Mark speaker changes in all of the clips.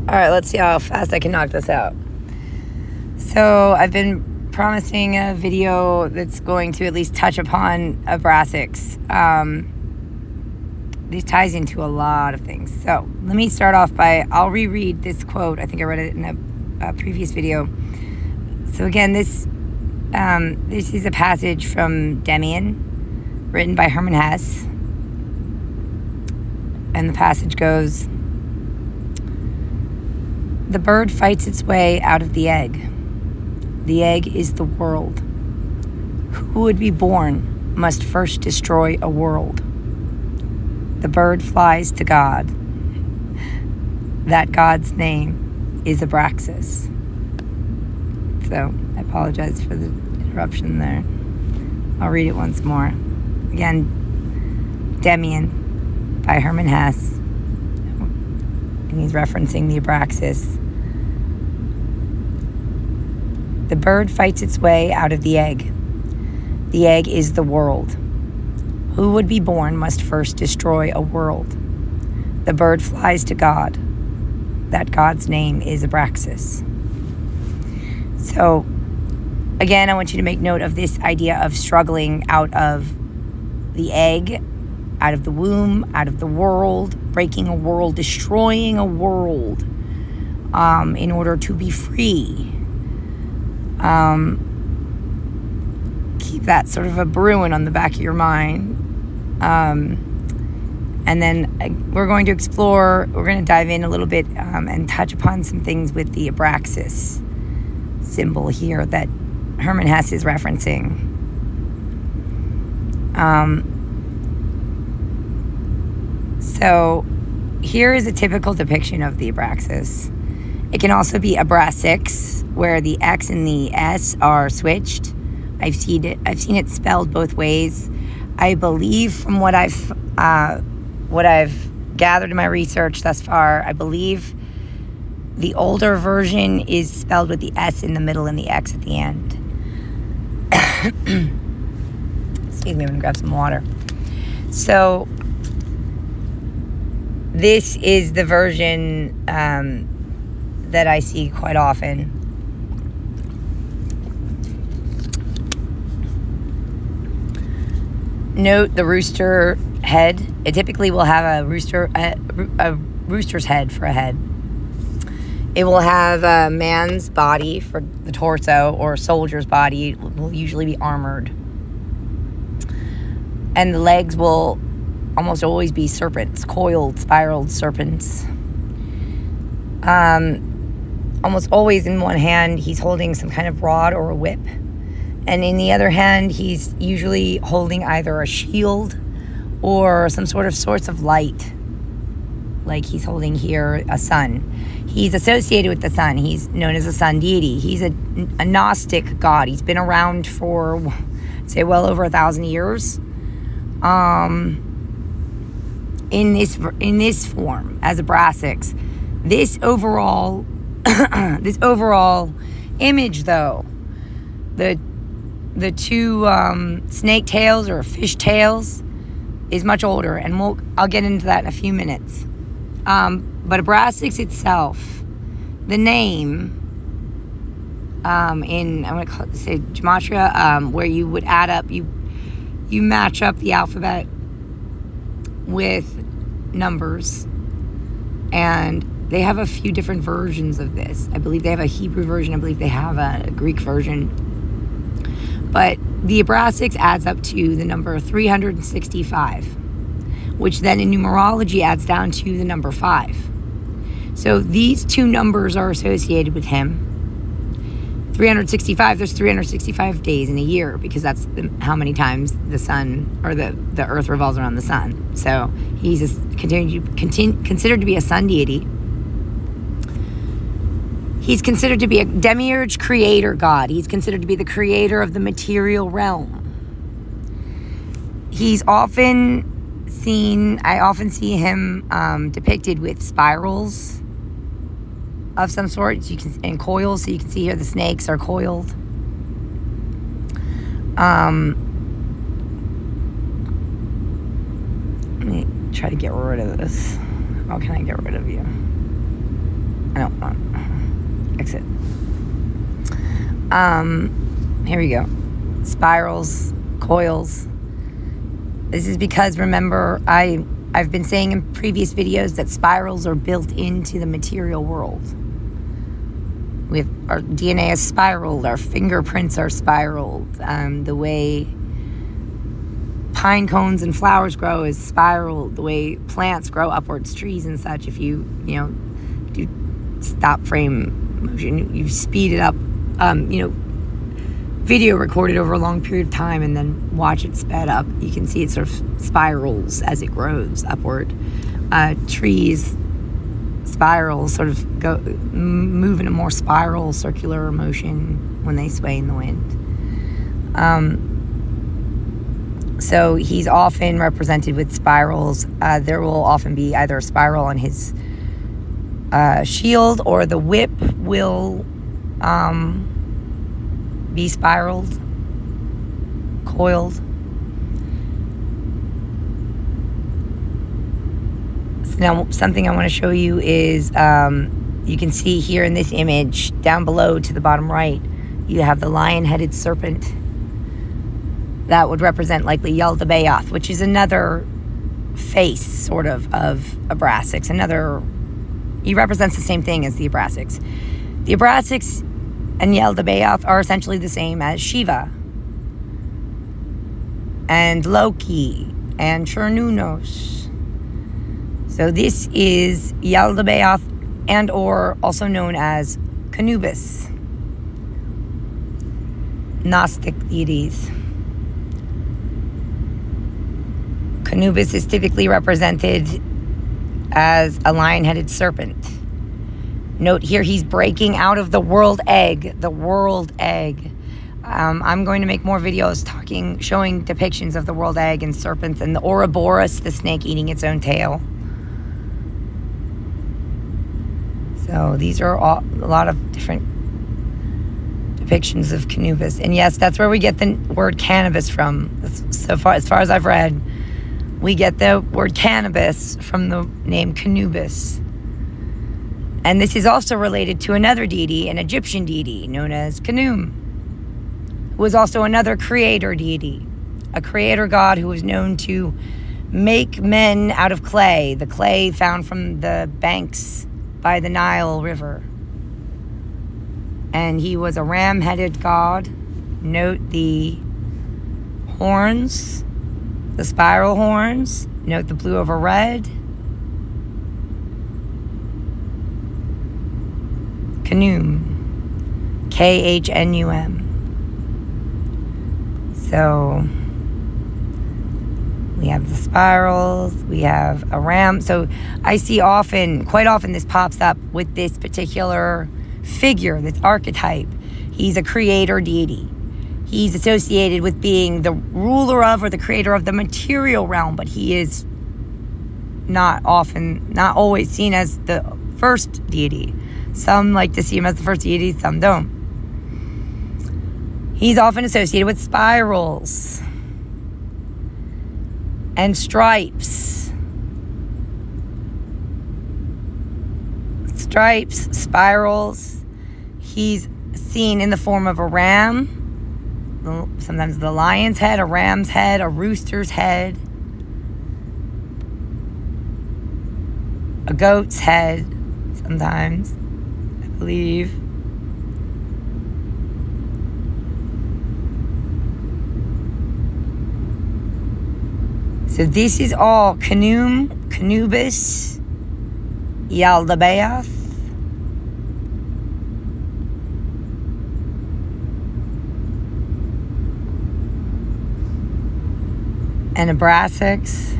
Speaker 1: All right, let's see how fast I can knock this out. So I've been promising a video that's going to at least touch upon ABRASAX. This ties into a lot of things. So let me start off by, I'll reread this quote. I think I read it in a previous video. So again, this is a passage from Demian, written by Hermann Hesse. And the passage goes, "The bird fights its way out of the egg. The egg is the world. Who would be born must first destroy a world. The bird flies to God. That God's name is ABRASAX." So I apologize for the interruption there. I'll read it once more. Again, Demian by Hermann Hesse. And he's referencing the ABRASAX. The bird fights its way out of the egg. The egg is the world. Who would be born must first destroy a world. The bird flies to God. That God's name is ABRASAX. So, again, I want you to make note of this idea of struggling out of the egg, out of the womb, out of the world, breaking a world, destroying a world, in order to be free. Keep that sort of a brewing on the back of your mind. And then we're going to dive in a little bit and touch upon some things with the ABRASAX symbol here that Hermann Hesse is referencing. So here is a typical depiction of the ABRASAX. It can also be ABRASAX, where the X and the S are switched. I've seen it spelled both ways. I believe, from what I've gathered in my research thus far, I believe the older version is spelled with the S in the middle and the X at the end. Excuse me, I'm gonna grab some water. So this is the version that I see quite often. Note the rooster head. It typically will have a rooster's head for a head. It will have a man's body for the torso, or a soldier's body. It will usually be armored. And the legs will almost always be serpents, coiled, spiraled serpents. Almost always in one hand, he's holding some kind of rod or a whip. And in the other hand, he's usually holding either a shield or some sort of source of light. Like he's holding here a sun. He's associated with the sun. He's known as a sun deity. He's a Gnostic god. He's been around for, say, well over 1,000 years. In this form as ABRASAX. This overall image, though, the two snake tails or fish tails is much older, and I'll get into that in a few minutes. But ABRASAX itself, the name I'm going to say gematria, where you would add up, you match up the alphabet with numbers, and they have a few different versions of this. I believe they have a Hebrew version. I believe they have a Greek version. But the ABRASAX adds up to the number 365, which then in numerology adds down to the number 5. So these two numbers are associated with him. 365, there's 365 days in a year, because that's how many times the sun, or the earth revolves around the sun. So he's considered to be a sun deity. He's considered to be a demiurge creator god. He's considered to be the creator of the material realm. He's often seen, I often see him depicted with spirals of some sort, and coils. So you can see here the snakes are coiled. Let me try to get rid of this. How can I get rid of you? I Here we go. Spirals, coils. This is because, remember, I've been saying in previous videos that spirals are built into the material world. We have our DNA is spiraled, our fingerprints are spiraled. The way pine cones and flowers grow is spiraled. The way plants grow upwards, trees and such. If you do stop frame motion, you speed it up. Video recorded over a long period of time and then watch it sped up. You can see it sort of spirals as it grows upward. Trees spiral, sort of move in a more spiral, circular motion when they sway in the wind. So he's often represented with spirals. There will often be either a spiral on his shield, or the whip will be spiraled, coiled. So now something I want to show you is you can see here in this image down below to the bottom right, you have the lion-headed serpent. That would represent likely Yaldabaoth, which is another face sort of ABRASAX. He represents the same thing as the ABRASAX. The ABRASAX and Yaldabaoth are essentially the same as Shiva and Loki and Chernunnos. So this is Yaldabaoth, and or also known as Chnoubis, Gnostic deities. Chnoubis is typically represented as a lion-headed serpent. Note here he's breaking out of the world egg. The world egg. I'm going to make more videos showing depictions of the world egg and serpents and the Ouroboros, the snake eating its own tail. So these are a lot of different depictions of Chnoubis. And yes, that's where we get the word cannabis from. As far as I've read, we get the word cannabis from the name Chnoubis. And this is also related to another deity, an Egyptian deity known as Khnum, who was also another creator deity, a creator god who was known to make men out of clay, the clay found from the banks by the Nile River. And he was a ram-headed god. Note the horns, the spiral horns. Note the blue over red. Khnum, K-H-N-U-M. So we have the spirals, we have a ram. So I see quite often this pops up with this particular figure, this archetype. He's a creator deity. He's associated with being the ruler of or the creator of the material realm, but he is not always seen as the first deity. Some like to see him as the first deity, some don't. He's often associated with spirals and stripes. Stripes, spirals. He's seen in the form of a ram, sometimes the lion's head, a ram's head, a rooster's head, a goat's head, sometimes, I believe. So this is all Khnum, Chnoubis, Yaldabaoth, and ABRASAX.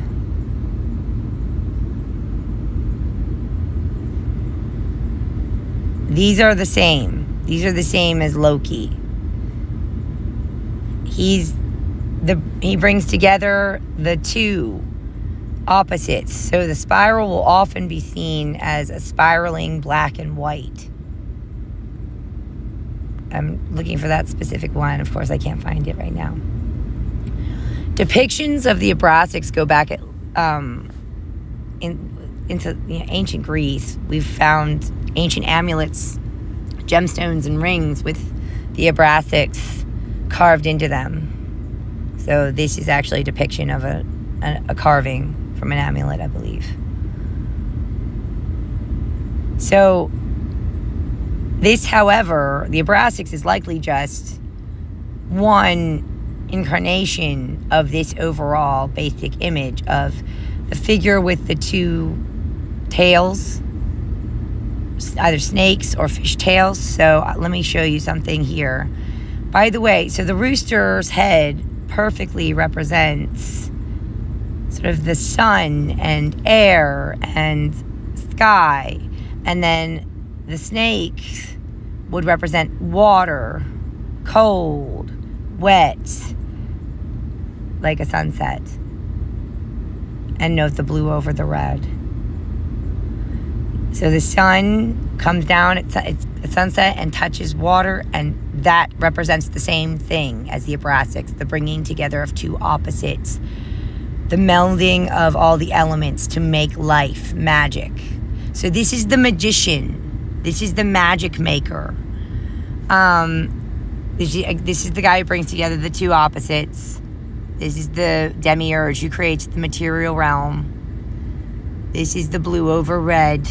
Speaker 1: These are the same. These are the same as Loki. He brings together the two opposites. So the spiral will often be seen as a spiraling black and white. I'm looking for that specific one. Of course, I can't find it right now. Depictions of the ABRASAX go back into ancient Greece. We've found ancient amulets, gemstones, and rings with the ABRASAX carved into them. So this is actually a depiction of a carving from an amulet, I believe. So this, however, the ABRASAX is likely just one incarnation of this overall basic image of the figure with the two tails, either snakes or fish tails. So let me show you something here. By the way, so the rooster's head perfectly represents sort of the sun and air and sky, and then the snakes would represent water, cold, wet, like a sunset. And note the blue over the red. So the sun comes down at sunset and touches water, and that represents the same thing as the ABRASAX, the bringing together of two opposites, the melding of all the elements to make life, magic. So this is the magician. This is the magic maker. This is the guy who brings together the two opposites. This is the demiurge who creates the material realm. This is the blue over red.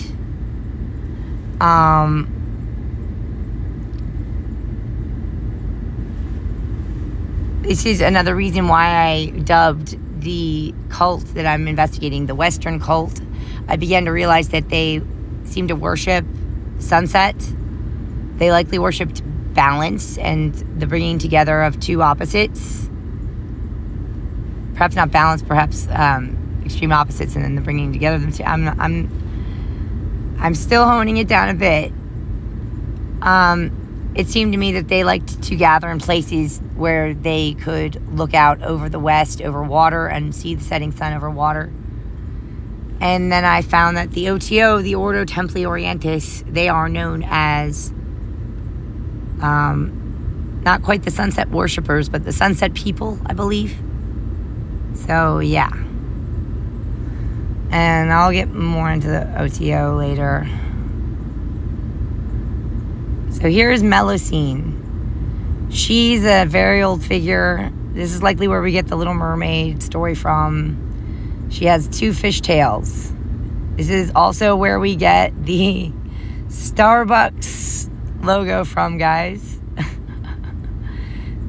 Speaker 1: This is another reason why I dubbed the cult that I'm investigating the Western cult. I began to realize that they seem to worship sunset. They likely worshipped balance and the bringing together of two opposites. Perhaps not balance, perhaps extreme opposites, and then the bringing together of them two. I'm still honing it down a bit. It seemed to me that they liked to gather in places where they could look out over the west, over water, and see the setting sun over water. And then I found that the OTO, the Ordo Templi Orientis, they are known as not quite the sunset worshippers, but the sunset people, I believe. So, yeah. And I'll get more into the OTO later. So here's Melusine. She's a very old figure. This is likely where we get the Little Mermaid story from. She has two fish tails. This is also where we get the Starbucks logo from, guys.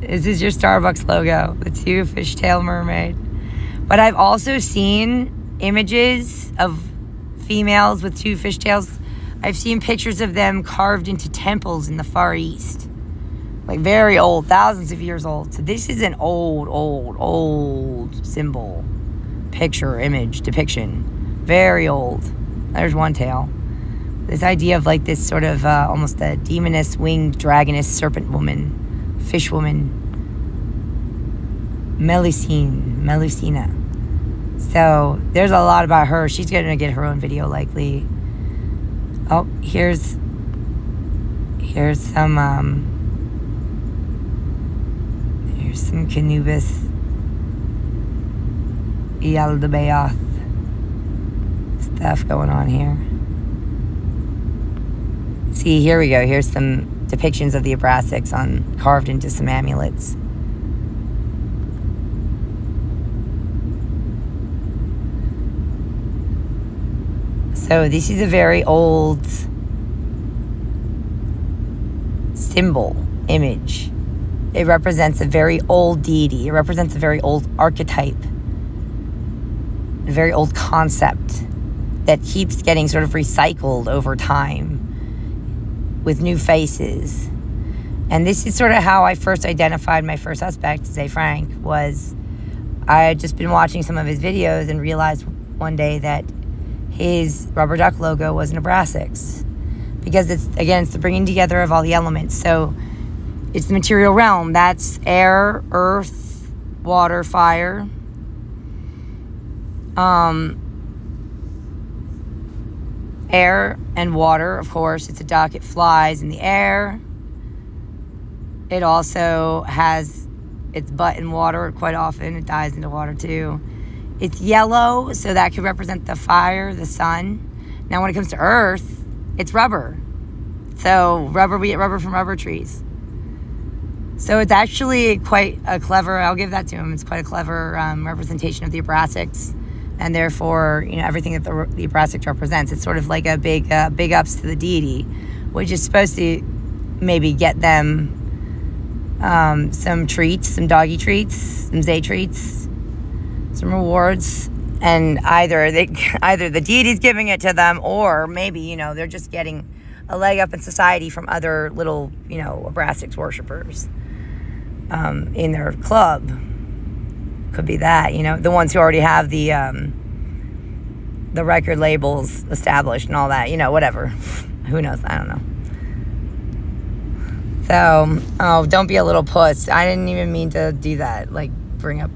Speaker 1: This is your Starbucks logo, the two fishtail mermaid. But I've also seen images of females with two fishtails. I've seen pictures of them carved into temples in the Far East. Like very old, thousands of years old. So this is an old symbol, picture, image, depiction. Very old. There's one tail. This idea of like this sort of almost a demoness, winged, dragoness, serpent woman, fish woman. Melusina. So there's a lot about her. She's going to get her own video likely. Oh, here's some Chnoubis Ialdabaoth stuff going on here. See, here we go. Here's some depictions of the ABRASAX carved into some amulets. So this is a very old symbol, image. It represents a very old deity. It represents a very old archetype, a very old concept that keeps getting sort of recycled over time with new faces. And this is sort of how I first identified my first suspect, Zay Frank, was I had just been watching some of his videos and realized one day that his rubber duck logo was an ABRASAX, because it's the bringing together of all the elements. So it's the material realm. That's air, earth, water, fire. Air and water, of course. It's a duck. It flies in the air. It also has its butt in water quite often. It dives into water too. It's yellow, so that could represent the fire, the sun. Now, when it comes to earth, it's rubber. So rubber, we get rubber from rubber trees. So it's actually quite a clever, I'll give that to him, it's quite a clever representation of the ABRASAX, and therefore, you know, everything that the ABRASAX represents. It's sort of like a big ups to the deity, which is supposed to maybe get them some treats, some doggy treats, some Zay treats, some rewards, and either the deity's giving it to them, or maybe, you know, they're just getting a leg up in society from other little, you know, ABRASAX worshipers in their club. Could be that, you know, the ones who already have the record labels established and all that, you know, whatever. Who knows? I don't know. So, oh, don't be a little puss. I didn't even mean to do that. Like, bring up.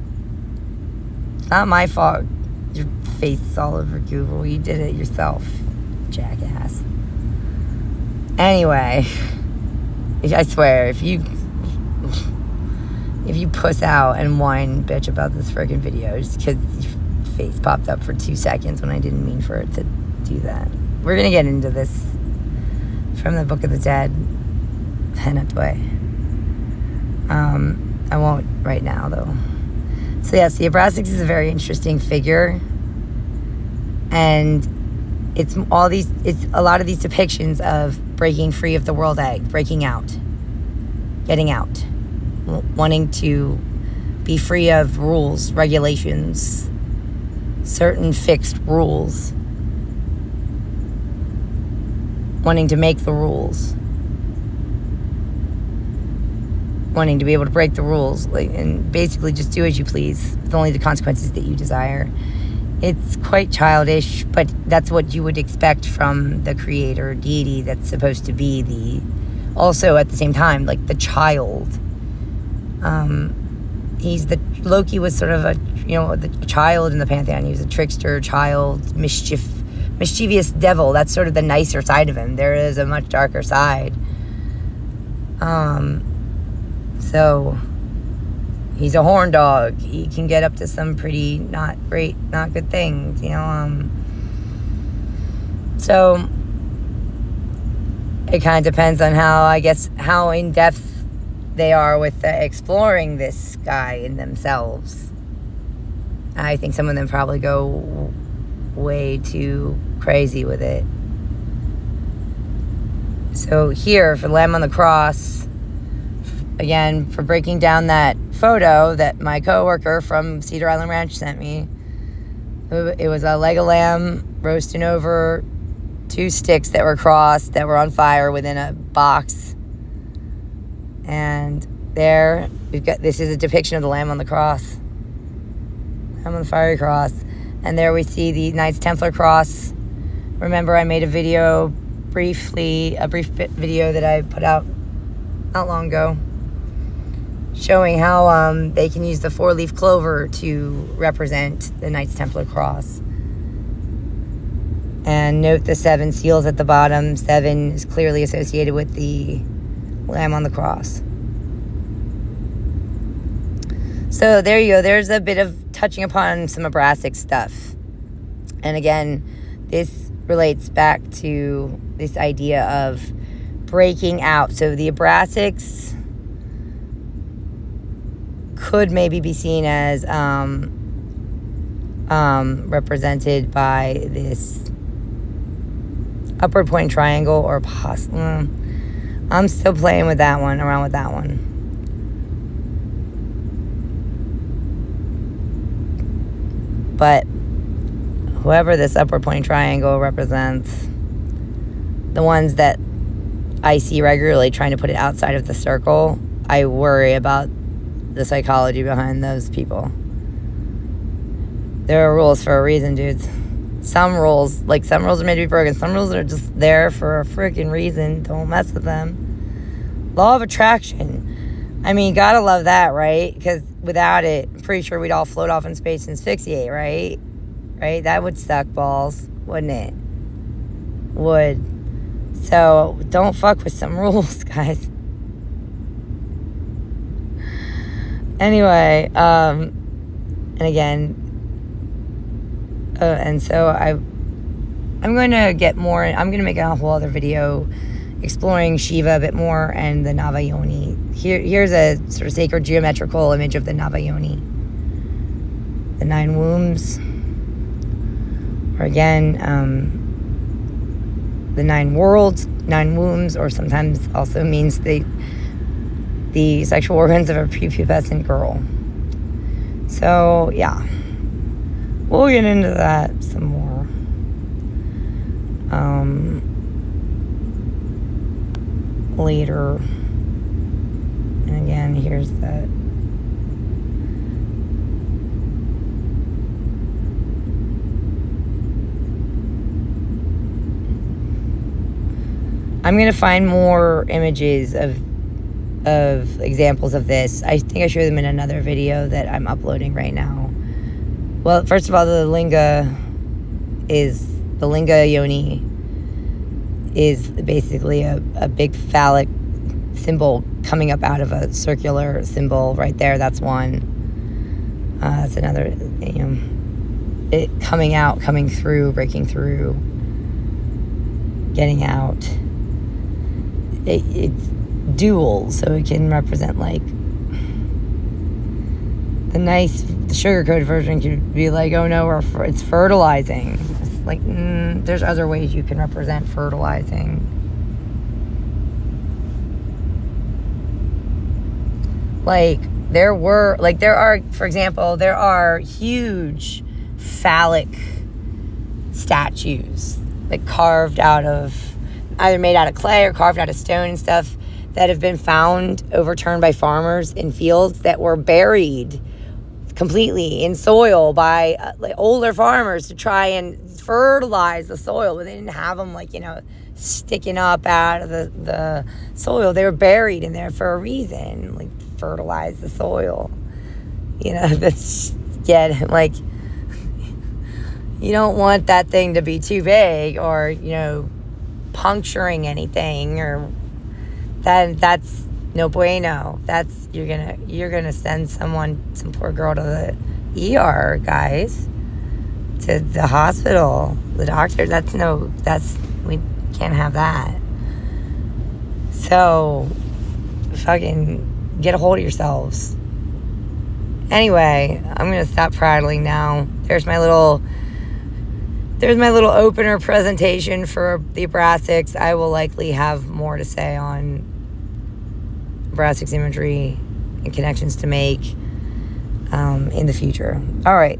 Speaker 1: It's not my fault. Your face is all over Google. You did it yourself, jackass. Anyway, I swear, if you puss out and whine bitch about this freaking video just because your face popped up for 2 seconds when I didn't mean for it to do that. We're going to get into this from the Book of the Dead, Penatway. I won't right now, though. So, yes, the ABRASAX is a very interesting figure. And it's a lot of these depictions of breaking free of the world egg, breaking out, getting out, wanting to be free of rules, regulations, certain fixed rules, wanting to make the rules, wanting to be able to break the rules, and basically just do as you please with only the consequences that you desire. It's quite childish, but that's what you would expect from the creator deity that's supposed to be also at the same time, like the child. Loki was sort of the child in the pantheon. He was a trickster, child, mischievous devil. That's sort of the nicer side of him. There is a much darker side. So he's a horn dog. He can get up to some pretty not good things, you know. So it kind of depends on how in depth they are with exploring this guy in themselves. I think some of them probably go way too crazy with it. So here, for Lamb on the Cross, again, for breaking down that photo that my coworker from Cedar Island Ranch sent me. It was a leg of lamb roasting over 2 sticks that were crossed, that were on fire within a box. And there, this is a depiction of the Lamb on the Cross. Lamb on the fiery cross. And there we see the Knights Templar cross. Remember, I made a brief video that I put out not long ago, showing how they can use the 4-leaf clover to represent the Knights Templar cross. And note the 7 seals at the bottom. 7 is clearly associated with the Lamb on the Cross. So there you go. There's a bit of touching upon some ABRASAX stuff. And again, this relates back to this idea of breaking out. So the ABRASAX could maybe be seen as represented by this upward pointing triangle, or possible. I'm still playing with that one, around with that one. But whoever this upward pointing triangle represents, the ones that I see regularly trying to put it outside of the circle, I worry about the psychology behind those people. There are rules for a reason, dudes. Some rules are made to be broken. Some rules are just there for a freaking reason. Don't mess with them. Law of attraction. I mean, gotta love that, right? Because without it, I'm pretty sure we'd all float off in space and asphyxiate, right? Right? That would suck balls, wouldn't it? Would. So, don't fuck with some rules, guys. Anyway, and again, and so I'm going to get more, I'm going to make a whole other video exploring Shiva a bit more and the Navayoni. Here's a sort of sacred geometrical image of the Navayoni. The 9 wombs, or again, the 9 worlds, 9 wombs, or sometimes also means the sexual organs of a prepubescent girl. So, yeah. We'll get into that some more. Later. And again, here's that. I'm going to find more images of examples of this. I think I showed them in another video that I'm uploading right now. Well, first of all, the linga yoni is basically a big phallic symbol coming up out of a circular symbol right there. That's one. That's another, it coming out, coming through, breaking through, getting out. It's dual, so it can represent like the sugar-coated version could be like, oh no, it's fertilizing. It's like, there's other ways you can represent fertilizing. There are huge phallic statues, like carved out of, either made out of clay or carved out of stone and stuff, that have been found overturned by farmers in fields that were buried completely in soil by older farmers to try and fertilize the soil, but they didn't have them sticking up out of the soil. They were buried in there for a reason, like fertilize the soil. That's you don't want that thing to be too big or puncturing anything, or that's no bueno. That's you're gonna send some poor girl to the ER, guys, to the hospital, the doctor. We can't have that. So fucking get a hold of yourselves. Anyway, I'm gonna stop prattling now. There's my little opener presentation for the ABRASAX. I will likely have more to say on ABRASAX imagery and connections to make in the future. All right.